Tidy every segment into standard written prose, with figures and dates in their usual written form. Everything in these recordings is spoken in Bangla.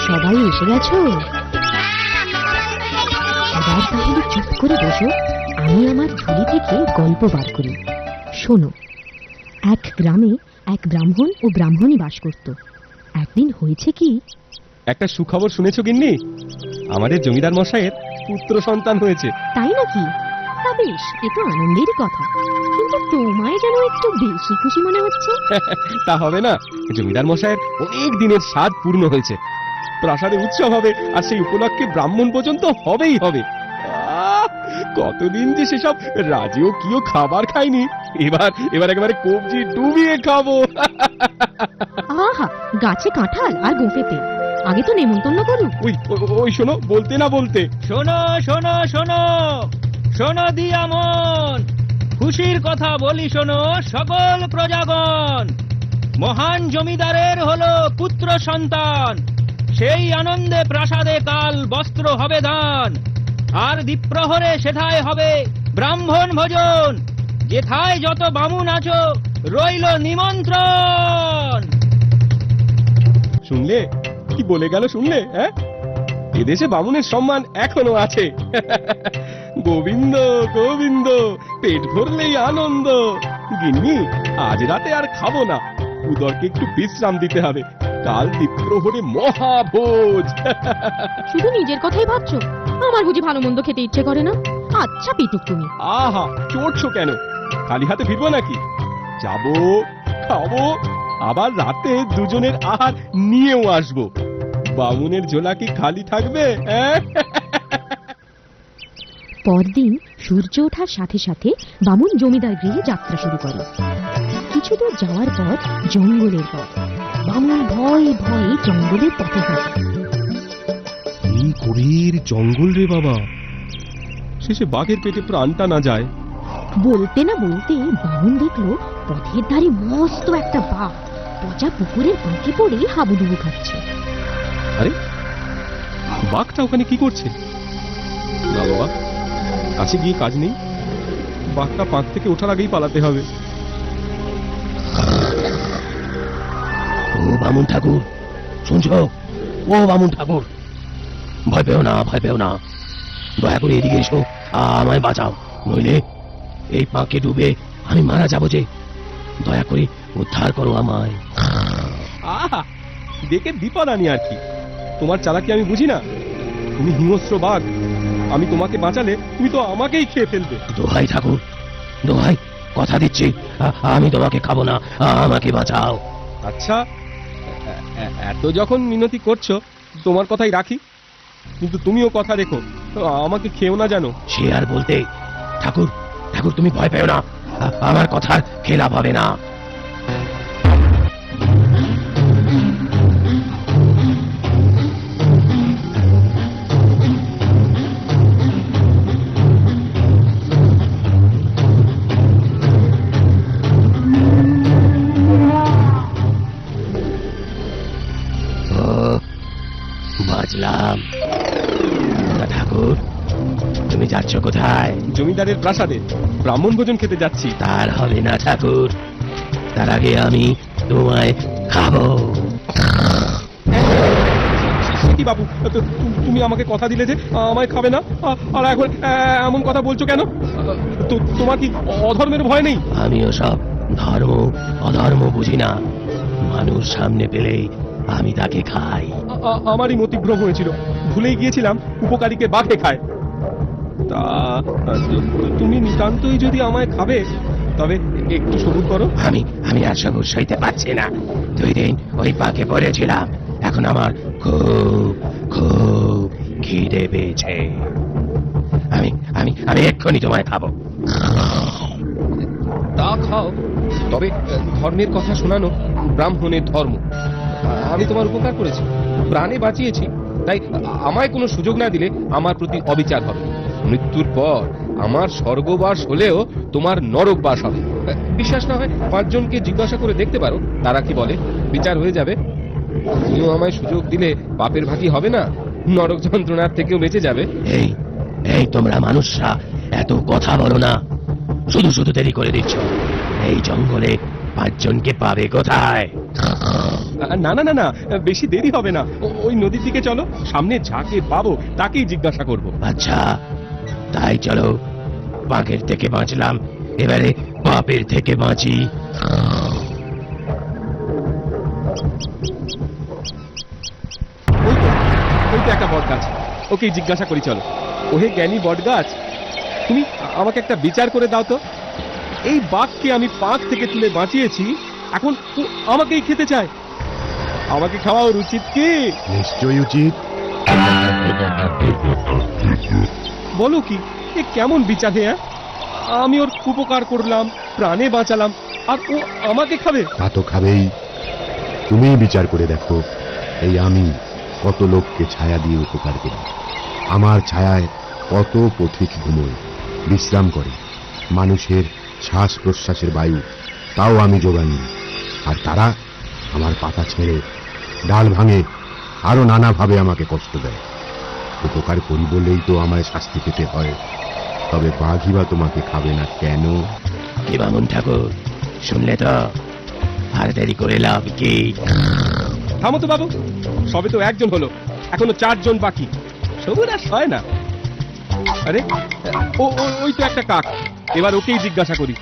সবাই এসে গেছো? এবার তাহলে চুপ করে বসো, আমি আমার ঝুলি থেকে গল্প বার করি। শোনো, এক গ্রামে এক ব্রাহ্মণ ও ব্রাহ্মণী বাস করত। একদিন হয়েছে কি, একটা সুখবর শুনেছো গিন্নি? আমাদের জমিদার মশাইয়ের পুত্র সন্তান হয়েছে। তাই নাকি? তা বেশ, এ তো আনন্দেরই কথা, কিন্তু তোমায় যেন একটু বেশি খুশি মনে হচ্ছে। তা হবে না, জমিদার মশাইয়ের অনেক দিনের স্বাদ পূর্ণ হয়েছে। প্রাসাদে উৎসব হবে, আর সেই উপলক্ষে ব্রাহ্মণ পর্যন্ত হবেই হবে। আহ, কতদিন যে সেসব রাজেও কিও খাবার খাইনি, এবার এবার একেবারে কবজি ডুবিয়ে খাবো। আহা, গাছে কাঁঠাল আর গোঁফে তেল, আগে তো নেমন্তন্ন করুন। ওই ওই শোনো, বলতে না বলতে। শোনো শোনো শোনো শোনো দিয়ামন, খুশির কথা বলি শোনো সকল প্রজাগণ। মহান জমিদারের হলো পুত্র সন্তান, সেই আনন্দে প্রাসাদে কাল বস্ত্র হবে দান, আর দ্বীপ্রহরে সেথায় হবে ব্রাহ্মণ ভোজন। যেথায় যত বামুন আছো রইল নিমন্ত্রণ। শুনলে কি বলে গেল? শুনলে? হ্যাঁ, এদেশে বামুনের সম্মান এখনো আছে। গোবিন্দ গোবিন্দ, পেট ভরলেই আনন্দ। গিন্নি, আজ রাতে আর খাবো না, উদরকে একটু বিশ্রাম দিতে হবে। কাল দ্বীপ্রহরে মহাভোজ। শুধু নিজের কথাই ভাবছো, আমার বুঝি ভালো মন্দ খেতে ইচ্ছে করে না? আচ্ছা পেটুক তুমি। আহা, চড়ছো কেন? খালি হাতে ফিরবো নাকি? যাবো, খাবো, আবার রাতে দুজনের আহার নিয়েও আসবো। বামুনের ঝোলা কি খালি থাকবে? পরদিন সূর্য ওঠার সাথে সাথে বামুন জমিদার গৃহে যাত্রা শুরু করে। কিছু দূর যাওয়ার পর জঙ্গলের পথ। বামুন ভয়ে ভয়ে জঙ্গলের পথে হাঁটে। এই গভীর জঙ্গল রে বাবা, শেষে বাঘের পেটে প্রাণটা না যায়। বলতে না বলতে বামুন দেখলো পথের ধারে মস্ত একটা বাঘ পচা পুকুরের ফাঁকে পড়ে হাবুডুবু খাচ্ছে। আরে, বাঘটা ওখানে কি করছে? না বাবা, কাছে গিয়ে কাজ নেই, বাঘটা পাঁক থেকে ওঠার আগেই পালাতে হবে। ও বামুন ঠাকুর, শুনছো? ও বামুন ঠাকুর, ভয় পেও না, ভয় পেও না, দয়া করে এদিকে এসো, আমায় বাঁচাও, নইলে এই পাঁকে ডুবে আমি মারা যাবো যে। দয়া করে উদ্ধার করো আমায়। আহা, দেখে বিপদ আনি আর কি। তোমার চালাকি আমি বুঝি না? তুমি হিংস্র বাঘ, আমি তোমাকে বাঁচালে তুমি তো আমাকেই খেয়ে ফেলবে। দোহাই ঠাকুর, দোহাই, কথা দিচ্ছি, আমি তোমাকে খাবো না, আমাকে বাঁচাও। আচ্ছা, এত যখন মিনতি করছো, তোমার কথাই রাখি, কিন্তু তুমিও কথা রেখো, আমাকে খেও না জানো। সে আর বলতে, ঠাকুর, ঠাকুর তুমি ভয় পেও না, আমার কথার খেলাপ হবে না। বাঁচলাম। ঠাকুর, তুমি যাচ্ছ কোথায়? জমিদারের প্রাসাদে ব্রাহ্মণ ভোজন খেতে যাচ্ছি। তার হবে না ঠাকুর, তার আগে আমি তোমায় খাবো। কি বাবু, তুমি আমাকে কথা দিলে যে আমায় খাবে না, আর এখন এমন কথা বলছো কেন? তোমার কি অধর্মের ভয় নেই? আমিও সব ধর্ম অধর্ম বুঝি না, মানুষ সামনে পেলেই আমি তাকে খাই। আমারই মতিভ্রম হয়েছিল, ভুলেই গিয়েছিলাম উপকারীকে বাঘে খায়। তা তুমি নিতান্তই যদি আমায় খাবে, তবে একটু সবুর করো। আমি আর সবুর সইতে পারছি না। 2 দিন ওই পাকে পড়েছিলাম, এখন আমার খুব খুব খিদে পেয়েছে। আমি আমি আমি এক্ষুনি তোমায় খাবো। তা খাও, তবে ধর্মের কথা শোনানো ব্রাহ্মণের ধর্ম। আমি তোমার উপকার করেছি, প্রাণে বাঁচিয়েছি, তাই আমায় কোনো সুযোগ না দিলে আমার প্রতি অবিচার হবে। মৃত্যুর পর আমার স্বর্গবাস হলেও তোমার নরকবাস হবে। বিশ্বাস না হয় 5 জনকে জিজ্ঞাসা করে দেখতে পারো, তারা কি বলে, বিচার হয়ে যাবে। তুমিও আমায় সুযোগ দিলে পাপের ভাগী হবে না, নরক যন্ত্রণার থেকেও বেঁচে যাবে। এই এই তোমরা মানুষরা এত কথা বলো না, শুধু শুধু দেরি করে দিচ্ছ। এই জঙ্গলে পাঁচজনকে পাবে কোথায়? না না না না, বেশি দেরি হবে না। ওই নদীর দিকে চলো, সামনে যাকে পাবো তাকেই জিজ্ঞাসা করব। আচ্ছা তাই চলো, বাঘের থেকে বাঁচলাম, এবারে বাপের থেকে বাঁচি। ওই তো, ওই তো একটা বট গাছ, ওকেই জিজ্ঞাসা করি চলো। ওহে জ্ঞানী বট গাছ, তুমি আমাকে একটা বিচার করে দাও তো। এই বাঘকে আমি পাঁক থেকে তুলে বাঁচিয়েছি, এখন ও আমাকেই খেতে চায়। আমাকে খাওয়া ওর উচিত কি? নিশ্চয়ই উচিত। বলো কি, এ কেমন বিচার? হ্যাঁ, আমি ওর উপকার করলাম, প্রাণে বাঁচালাম, আর ও আমাকে খাবে? তা তো খাবেই। তুমিই বিচার করে দেখো, এই আমি কত লোককে ছায়া দিয়ে উপকার করি। আমার ছায়ায় কত পথিক ঘুমোয়, বিশ্রাম করে। মানুষের শ্বাস প্রশ্বাসের বায়ু তাও আমি যোগান দিই, আর তারা আমার পাতা ছেড়ে ডাল ভাঙে, আরো নানাভাবে আমাকে কষ্ট দেয়। উপকার করি বলেই তো আমায় শাস্তি পেতে হয়। তবে বাঘই বা তোমাকে খাবে না কেন? কি বামুন ঠাকুর, শুনলে তো? আর দেরি করে লাভ কি? থামো তো বাবু, সবে তো একজন হলো, এখনো 4 জন বাকি। সবুর আর হয় না। আরে ওই তো একটা কাক, এবার ওকেই জিজ্ঞাসা করি।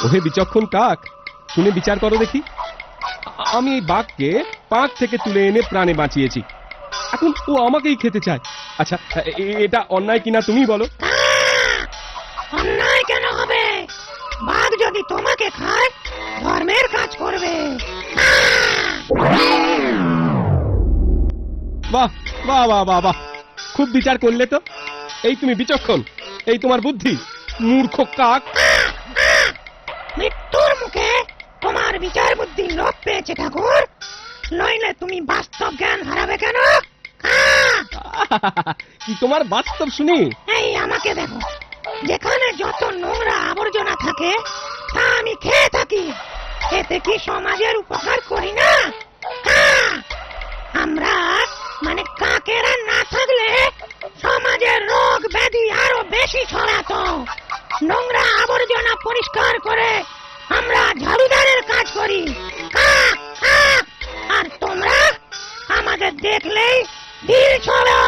ওহে বিচক্ষণ কাক, শুনে বিচার করো দেখি। আমি এই বাঘকে পাঁক থেকে তুলে এনে প্রাণে বাঁচিয়েছি, এখন ও আমাকেই খেতে চায়। আচ্ছা, এটা অন্যায় কিনা তুমি বলো। অন্যায় কেন হবে? বাঘ যদি তোমাকে খায়, ধর্মের কাজ করবে। বাহ বাহ বাহ বাহ বাহ, খুব বিচার করলে তো। এই তুমি বিচক্ষণ, এই তোমার বুদ্ধি। মূর্খ কাক। মৃত্যুর মুখে তোমার বিচার বুদ্ধি লোপ পেয়েছে ঠাকুর, নইলে তুমি বাস্তব জ্ঞান হারাবে কেন? কি তোমার বাস্তব শুনি? এই আমাকে দেখো, যেখানে যত নোংরা আবর্জনা থাকে তা আমি খেয়ে থাকি। এতে কি সমাজের উপকার করি না? আমরা মানে কাকেরা না থাকলে সমাজের রোগ ব্যাধি আরো বেশি ছড়াতো। নোংরা আবর্জনা পরিষ্কার করে আমরা ঝাড়ুদারের কাজ করি। কাক কাক, আর তোমরা আমাদের দেখলেই ঢিল ছড়ো,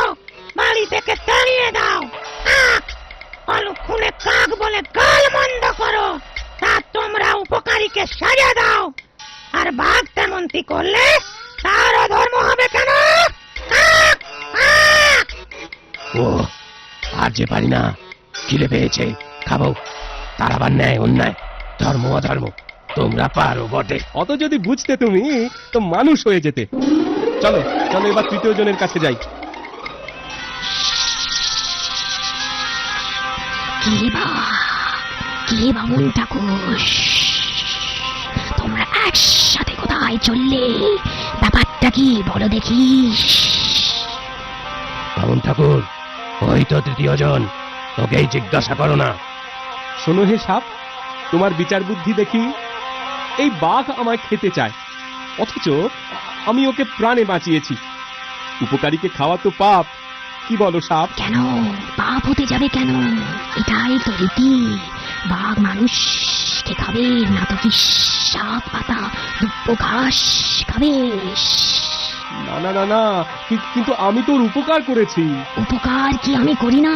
বাড়ি থেকে তাড়িয়ে দাও। কাক অলক্ষণে কাক বলে গাল মন্দ করো, তা তোমরা উপকারীকে সাজা দাও। আর বাঘ তেমনটি করলে তার অধর্ম হবে কেন? কাক কাক। ও আর যে পারি না, খিদে পেয়েছে, খাবো। তার আবার ন্যায় অন্যায়, ধর্ম অধর্ম তোমরা পারো বটে। অত যদি বুঝতে তুমি, তো মানুষ হয়ে যেতে। চলো চলো, এবার 3য় জনের কাছে যাই। কে বামুন ঠাকুর, তোমরা একসাথে কোথায় চললে? ব্যাপারটা কি বলো দেখি। বামুন ঠাকুর, ওই তো 3য় জন, ওকেই জিজ্ঞাসা করো না। শোনো হে সাপ, তোমার বিচার বুদ্ধি দেখি। এই বাঘ আমায় খেতে চায়, অথচ আমি ওকে প্রাণে বাঁচিয়েছি। উপকারীকে খাওয়া তো পাপ, কি বলো সাপ? কেন পাপ হতে যাবে কেন? এটাই তো রীতি। বাঘ মানুষকে খাবে না তো কি শাক পাতা দুব্ব ঘাস খাবে? না না না না, কিন্তু আমি তোর উপকার করেছি। উপকার কি আমি করি না?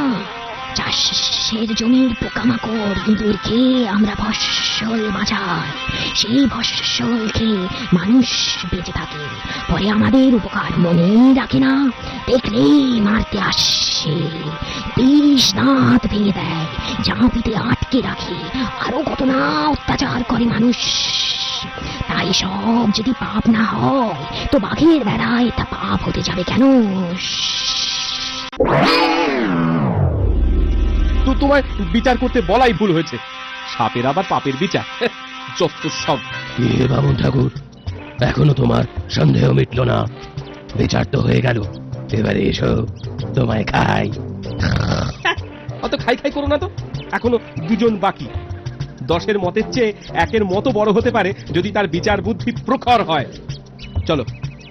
চাষের জমির পোকামাকড় ইঁদুর খেয়ে আমরা ফসল বাঁচাই, সেই ফসল খেয়ে মানুষ বেঁচে থাকে, পরে আমাদের উপকার মনেই রাখে না, দেখলেই মারতে আসে, বিষ দাঁত ভেঙে দেয়, ঝাঁপিতে আটকে রাখে, আরো কত না অত্যাচার করে মানুষ। তাই সব যদি পাপ না হয়, তো বাঘের বেলায় তা পাপ হতে যাবে কেন? তো তোমায় বিচার করতে বলাই ভুল হয়েছে। সাপের আবার পাপের বিচার, যত সব। এ বামুন ঠাকুর, এখনো তোমার সন্দেহ মিটলো না? বিচার তো হয়ে গেল, এবারে এসো তোমায় খাই। অত খাই খাই করো না তো, এখনো 2 জন বাকি। 10-এর মতের চেয়ে 1-এর মতো বড় হতে পারে যদি তার বিচার বুদ্ধি প্রখর হয়। চলো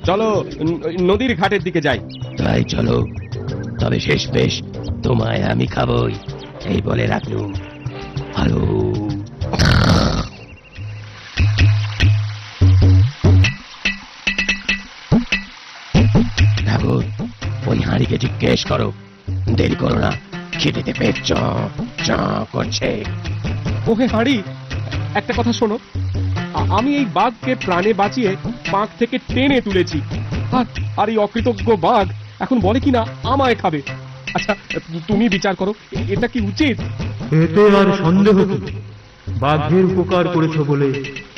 চলো, নদীর ঘাটের দিকে যাই। তাই চলো, তবে শেষ বেশ তোমায় আমি খাবই, এই বলে রাখলুম। হ্যালো। ঠাকুর, ওই হাঁড়িকে জিজ্ঞেস করো, দেরি করো না, খিদেতে পেট চ চ করছে। ওহে হাঁড়ি, একটা কথা শোনো, আমি এই বাঘকে প্রাণে বাঁচিয়ে বাঘ থেকে টেনে তুলেছি, আর এই অকৃতজ্ঞ বাঘ এখন বলে কিনা আমায় খাবে। আচ্ছা, তুমি বিচার করো, এটা কি উচিত? এতে আর সন্দেহ কি? বাঘের উপকার করেছো বলে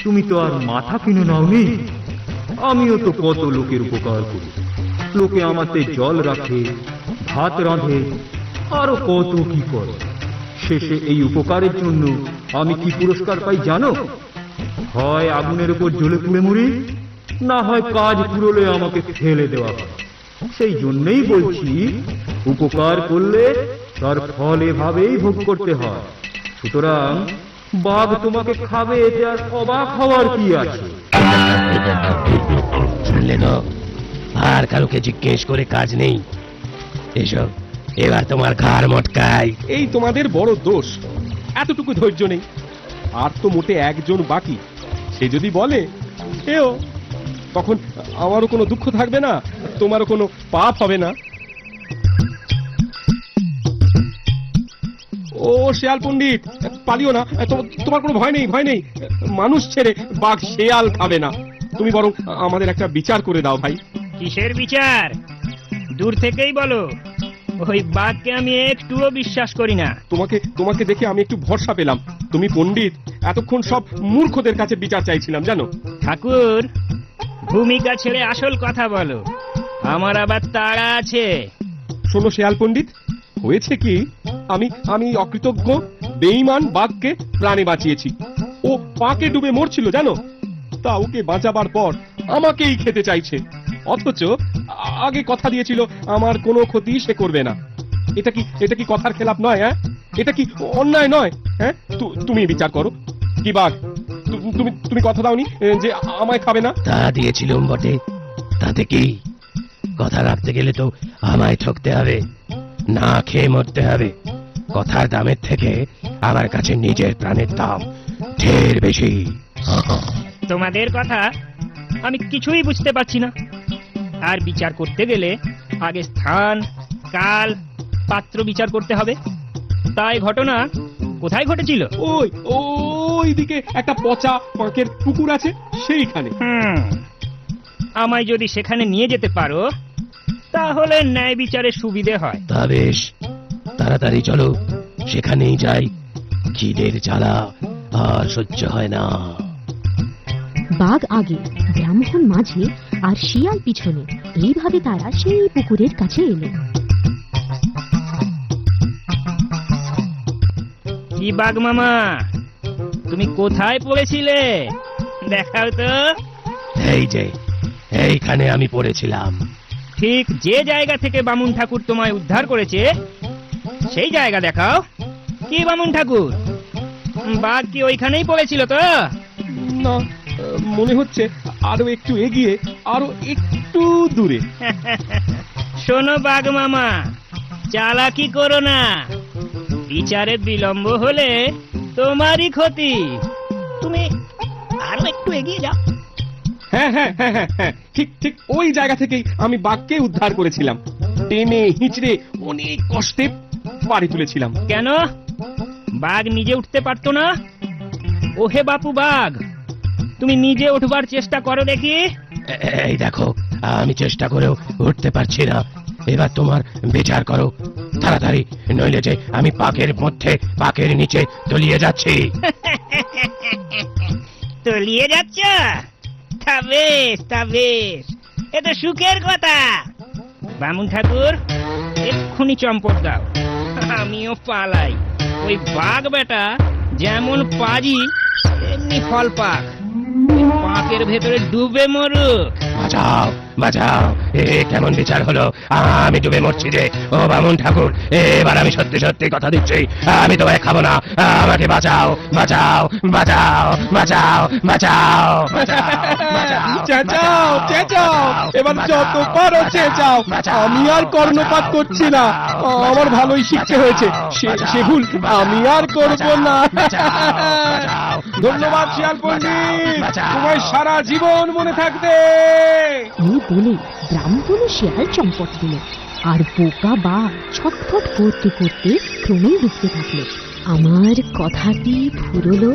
তুমি তো আর মাথা কিনে নাওনি। আমিও তো কত লোকের উপকার করি, লোকে আমাতে জল রাখে, ভাত রাঁধে, আরো কত কি করে। শেষে এই উপকারের জন্য আমি কি পুরস্কার পাই জানো? হয় আগুনের উপর জ্বলে পুড়ে মরি, না হয় কাজ পুরোলে আমাকে ফেলে দেওয়া হয়। সেই জন্যই বলছি, উপকার করলে তার ফল এভাবেই ভোগ করতে হয়। সুতরাং বাঘ তোমাকে খাবে, এতে আর অবাক হওয়ার কি আছে? শুনলে না, আর কারোকে জিজ্ঞেস করে কাজ নেই। এসো, এবার তোমার ঘাড় মটকাই। এই তোমাদের বড় দোষ, এতটুকু ধৈর্য নেই। আর তো মোটে একজন বাকি, সে যদি বলে এও, তখন আমারও কোনো দুঃখ থাকবে না, তোমারও কোনো পাপ হবে না। ও শেয়াল পণ্ডিত, পালিও না, তোমার কোনো ভয় নেই, ভয় নেই। মানুষ ছেড়ে বাঘ শেয়াল খাবে না। তুমি বরং আমাদের একটা বিচার করে দাও ভাই। কিসের বিচার? দূর থেকেই বলো, ওই বাঘকে আমি একটুও বিশ্বাস করি না। তোমাকে দেখে আমি একটু ভরসা পেলাম। তুমি পণ্ডিত, এতক্ষণ সব মূর্খদের কাছে বিচার চাইছিলাম জানো। ঠাকুর, ভূমিকা ছেড়ে আসল কথা বলো, আমার আবার তাড়া আছে। শোনো শেয়াল পণ্ডিত, হয়েছে কি, আমি অকৃতজ্ঞ বেঈমান বাঘকে প্রাণে বাঁচিয়েছি। ও পাকে ডুবে মরছিল জানো, তা ওকে বাঁচাবার পর আমাকেই খেতে চাইছে, অথচ আগে কথা দিয়েছিল আমার কোনো ক্ষতি সে করবে না। এটা কি কথার খেলাপ নয়? হ্যাঁ, এটা কি অন্যায় নয়? হ্যাঁ, তুমি বিচার করো। কি বাঘ, তুমি কথা দাওনি যে আমায় খাবে না? তা দিয়েছিলুম বটে, তাতে কি? কথা রাখতে গেলে তো আমায় ঠকতে হবে, না খেয়ে মরতে হবে। কথার দামের থেকে আমার কাছে নিজের প্রাণের দাম ঢের বেশি। তোমাদের কথা আমি কিছুই বুঝতে পারছি না। আর বিচার করতে গেলে আগে স্থান, কাল, পাত্র বিচার করতে হবে। তাই ঘটনা কোথায় ঘটেছিল? ওই দিকে একটা পচা পাঁকের পুকুর আছে, সেইখানে। আমায় যদি সেখানে নিয়ে যেতে পারো, তাহলে ন্যায় বিচারের সুবিধে হয়। তা বেশ, তাড়াতাড়ি চলো, সেখানেই যাই। খিদের জ্বালা আর সহ্য হয় না। বাঘ আগে, ব্রাহ্মণ মাঝে, আর শিয়াল পিছনে, এইভাবে তারা সেই পুকুরের কাছে এলো। কি বাঘ মামা, তুমি কোথায় পড়েছিলে? দেখাও তো। এই যে, এইখানে আমি পড়েছিলাম। ঠিক যে জায়গা থেকে বামুন ঠাকুর তোমায় উদ্ধার করেছে, সেই জায়গা দেখাও। কি বামুন ঠাকুর, বাঘ কি ওইখানেই পড়েছিল তো? না, মনে হচ্ছে আরো একটু এগিয়ে, আরো একটু দূরে। শোনো বাঘ মামা, চালাকি করো না। বিচারে বিলম্ব হলে তোমারই ক্ষতি। তুমি আরো একটু এগিয়ে যাও। হ্যাঁ, ঠিক ওই জায়গা থেকেই আমি বাঘকে উদ্ধার করেছিলাম। টেনে হিঁচড়ে অনেক কষ্টে বাড়ি তুলেছিলাম। কেন বাঘ নিজে উঠতে পারতো না? ওহে বাপু বাঘ, তুমি নিজে উঠবার চেষ্টা করো দেখি। এই দেখো, আমি চেষ্টা করেও উঠতে পারছি না। এবার তোমার বিচার করো তাড়াতাড়ি, নইলে যে আমি পাকের মধ্যে, পাকের নিচে তলিয়ে যাচ্ছি। তলিয়ে যাচ্ছ? তা বেশ, এ তো সুখের কথা। বামুন ঠাকুর, এক্ষুনি চম্পট দাও, আমিও পালাই। ওই বাঘ বেটা যেমন পাজি, এমনি ফল পাক। পাকের ভেতরে ডুবে মরুক। বাঁচাও, এ কেমন বিচার হলো? আমি ডুবে মরছি যে। ও বামুন ঠাকুর, এবার আমি সত্যি সত্যি কথা দিচ্ছি, আমি তোমায় খাবো না। আমাকে বাঁচাও। চেঁচাও, এবার যত পারো চেঁচাও। আমি আর কর্ণপাত করছি না, আমার ভালোই শিখতে হয়েছে। সে ভুল আমি আর করবো না। ধন্যবাদ শিয়াল পণ্ডিত, তোমায় সারা জীবন মনে থাকবে। এই বলে ব্রাহ্মণ ও শিয়াল চম্পট দিল, আর বোকা বাঘ ছটফট করতে করতে ক্রমেই ডুবতে থাকলো। আমার কথাটি ফুরলো,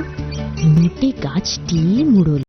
নোটে গাছটি মুড়ল।